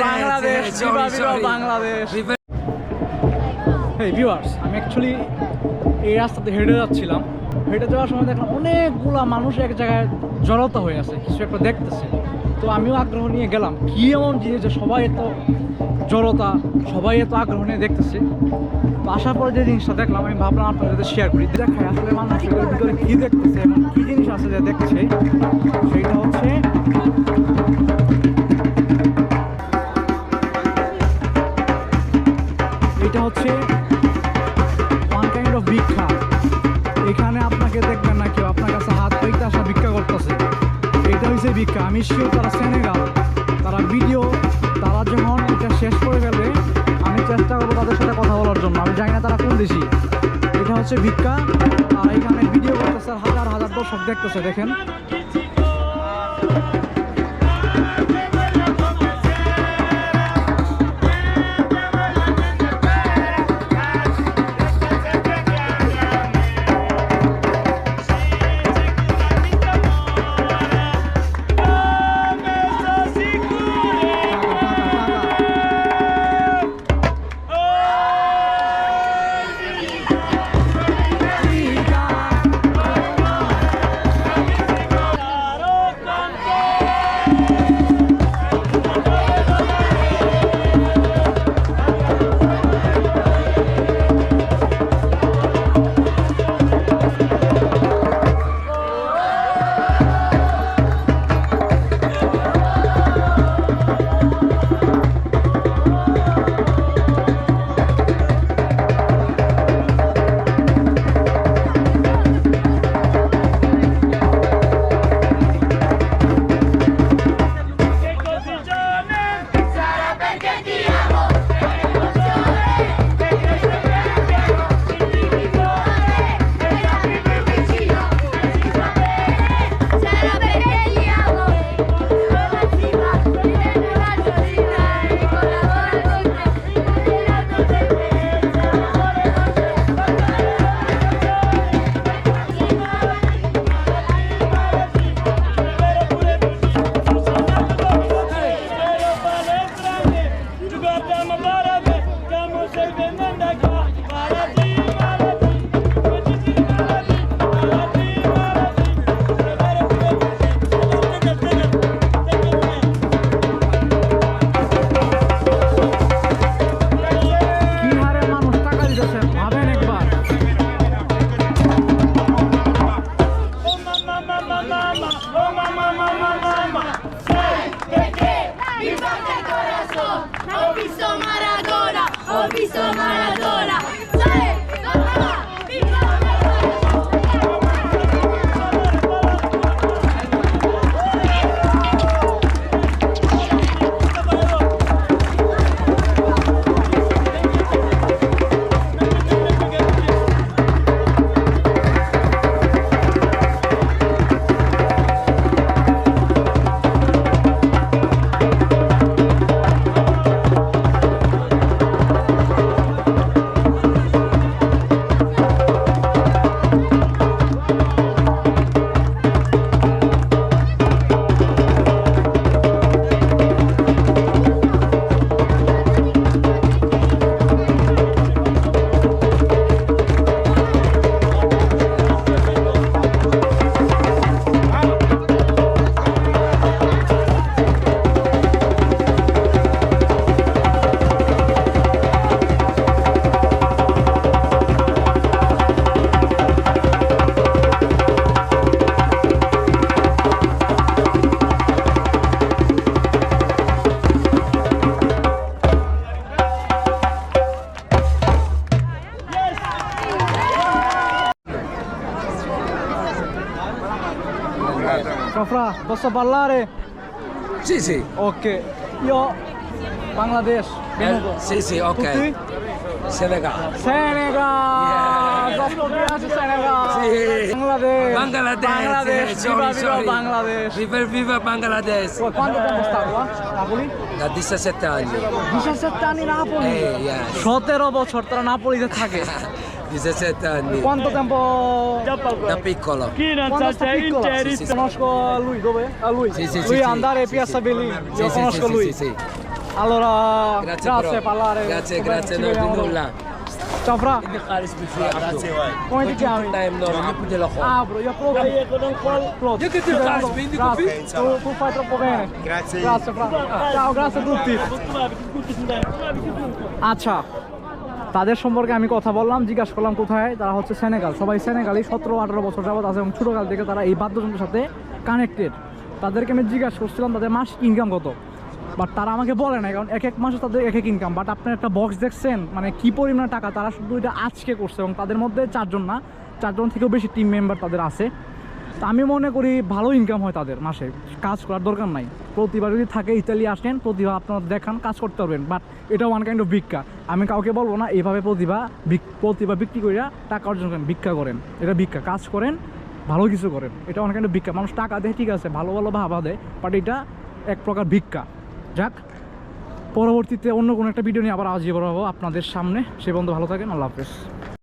বাংলাদেশ, বাংলাদেশ। এই ভিউয়ার্স, আমি অ্যাকচুয়ালি এই রাস্তাতে হেঁটে যাচ্ছিলাম। হেঁটে যাওয়ার সময় দেখলাম অনেকগুলা মানুষ এক জায়গায় জড়তা হয়ে আছে, কিছু একটা দেখতেছে। তো আমিও আগ্রহ নিয়ে গেলাম, কি এমন জিনিস যে সবাই এত জড়তা, সবাই এত আগ্রহ নিয়ে দেখতেছে। তো আসার পরে যে জিনিসটা দেখলাম, আমি ভাবলাম আপনাদের সাথে শেয়ার করি। দেখাই আসলে মানুষ এগুলোর ভিতরে কী দেখতেছে এবং কী জিনিস আছে যে দেখছে। সেইটা হচ্ছে এটা হচ্ছে ওয়ান কাইন্ড অফ ভিক্ষা। এখানে আপনাকে দেখবেন না কেউ আপনার কাছে হাত পাইতে আসা ভিক্ষা করতেছে। এটা হচ্ছে ভিক্ষা। আমি শিওর তারা সেনেগাল, তারা ভিডিও, তারা যখন এটা শেষ করে ফেলবে আমি চেষ্টা করবো তাদের সাথে কথা বলার জন্য। আমি জানি না তারা কোন দেশি। এটা হচ্ছে ভিক্ষা, আর এখানে ভিডিও করতেছে, হাজার হাজার দর্শক দেখতেছে। দেখেন Fra, posso parlare? Sì, sì. Ok, io Bangladesh. Sì, sì, ok. Tutti? Senegal. Senegal! Troppo piace Senegal! Sì. Bangladesh! Bangladesh, Viva, viva sorry. Bangladesh! Viva, viva Bangladesh. Quanto tempo sta qua? Napoli? Da 17 anni. 17 anni Napoli! Yeah. 17 বছর তারা নাপোলিতে থাকে। 17 anni. Quanto tempo? Da piccolo. Quando sta piccola? Sì, sì, sì. Conosco lui, dove? A lui? Sì, sì, Lui sì, andare sì, Piazza sì. Bellini, Sì, io sì, conosco sì, lui. sì, sì. Allora, Grazie, grazie, bro. parlare. Grazie, Come grazie, ci no, di vediamo dopo. nulla. Ciao Fra, Grazie, come ti chiami? Ah bro, io Plot. Io che ti faccio, quindi Grazie, tu fai troppo bene. Grazie. Grazie Fra. Ciao, grazie a tutti। আচ্ছা, তাদের সম্পর্কে আমি কথা বললাম, জিজ্ঞাসা করলাম কোথায়, তারা হচ্ছে সেনেগাল। সবাই সেনেগালি, 17-18 বছর যাবত আছে এবং ছোটোকাল থেকে তারা এই বাদ্যযন্ত্রের সাথে কানেক্টেড। তাদেরকে আমি জিজ্ঞাসা করছিলাম তাদের মাসিক ইনকাম কত, বাট তারা আমাকে বলে না, কারণ এক এক মাসে তাদের এক এক ইনকাম। বাট আপনার একটা বক্স দেখছেন মানে কী পরিমাণ টাকা তারা শুধু এটা আজকে করছে, এবং তাদের মধ্যে 4 জন না, 4 জন থেকেও বেশি টিম মেম্বার তাদের আছে। তো আমি মনে করি ভালো ইনকাম হয় তাদের মাসে, কাজ করার দরকার নাই। প্রতিভা যদি থাকে ইতালি আসেন, প্রতিভা আপনারা দেখান, কাজ করতে পারবেন। বাট এটা ওয়ান কাইন্ড অফ ভিক্ষা। আমি কাউকে বলবো না এইভাবে প্রতিভা বিক্রি করে টাকা অর্জন করেন, ভিক্ষা করেন। এটা ভিক্ষা, কাজ করেন, ভালো কিছু করেন, এটা ওয়ান কাইন্ড অফ ভিক্ষা। মানুষ টাকা দেয় ঠিক আছে, ভালো ভালো ভাবা দেয়, বাট এটা এক প্রকার ভিক্ষা। যাক, পরবর্তীতে অন্য কোনো একটা ভিডিও নিয়ে আবার হাজির হবো আপনাদের সামনে। সে বন্ধু ভালো থাকেন, আল্লাহ হাফেজ।